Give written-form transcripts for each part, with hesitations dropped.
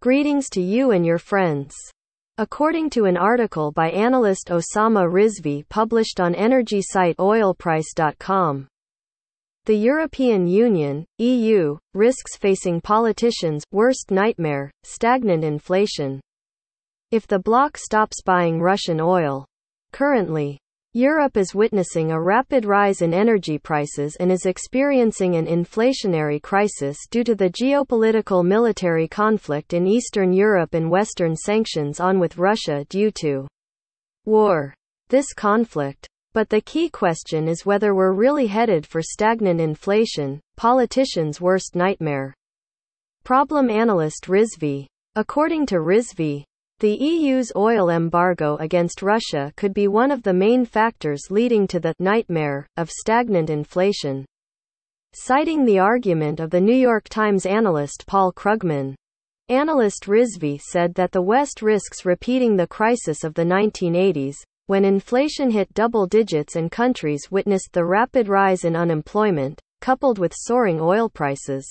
Greetings to you and your friends. According to an article by analyst Osama Rizvi published on energy site oilprice.com, the European Union, EU, risks facing politicians' worst nightmare, stagnant inflation, if the bloc stops buying Russian oil. Currently, Europe is witnessing a rapid rise in energy prices and is experiencing an inflationary crisis due to the geopolitical military conflict in Eastern Europe and Western sanctions on with Russia due to war. This conflict. But the key question is whether we're really headed for stagnant inflation, politicians' worst nightmare. Problem analyst Rizvi. According to Rizvi, the EU's oil embargo against Russia could be one of the main factors leading to the nightmare of stagnant inflation. Citing the argument of the New York Times analyst Paul Krugman, analyst Rizvi said that the West risks repeating the crisis of the 1980s, when inflation hit double digits and countries witnessed the rapid rise in unemployment, coupled with soaring oil prices,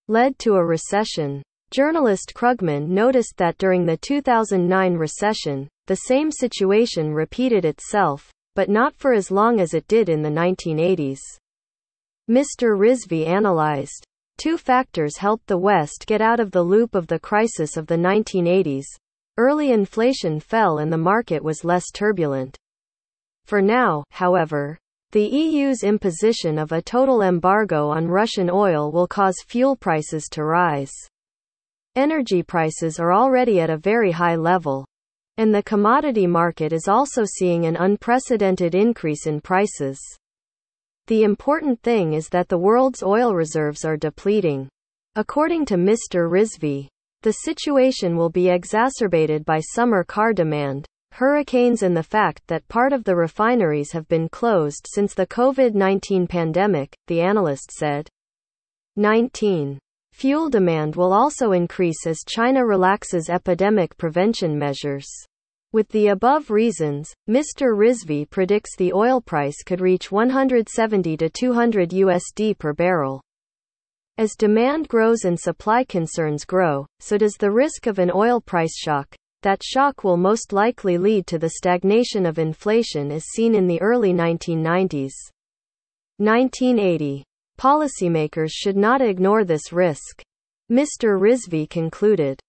led to a recession. Journalist Krugman noticed that during the 2009 recession, the same situation repeated itself, but not for as long as it did in the 1980s. Mr. Rizvi analyzed, two factors helped the West get out of the loop of the crisis of the 1980s. Early inflation fell and the market was less turbulent. For now, however, the EU's imposition of a total embargo on Russian oil will cause fuel prices to rise. Energy prices are already at a very high level, and the commodity market is also seeing an unprecedented increase in prices. The important thing is that the world's oil reserves are depleting. According to Mr. Rizvi, the situation will be exacerbated by summer car demand, hurricanes and the fact that part of the refineries have been closed since the COVID-19 pandemic, the analyst said. 19. Fuel demand will also increase as China relaxes epidemic prevention measures. With the above reasons, Mr. Rizvi predicts the oil price could reach 170 to 200 USD per barrel. As demand grows and supply concerns grow, so does the risk of an oil price shock. That shock will most likely lead to the stagnation of inflation as seen in the early 1990s. 1980. Policymakers should not ignore this risk. Mr. Rizvi concluded.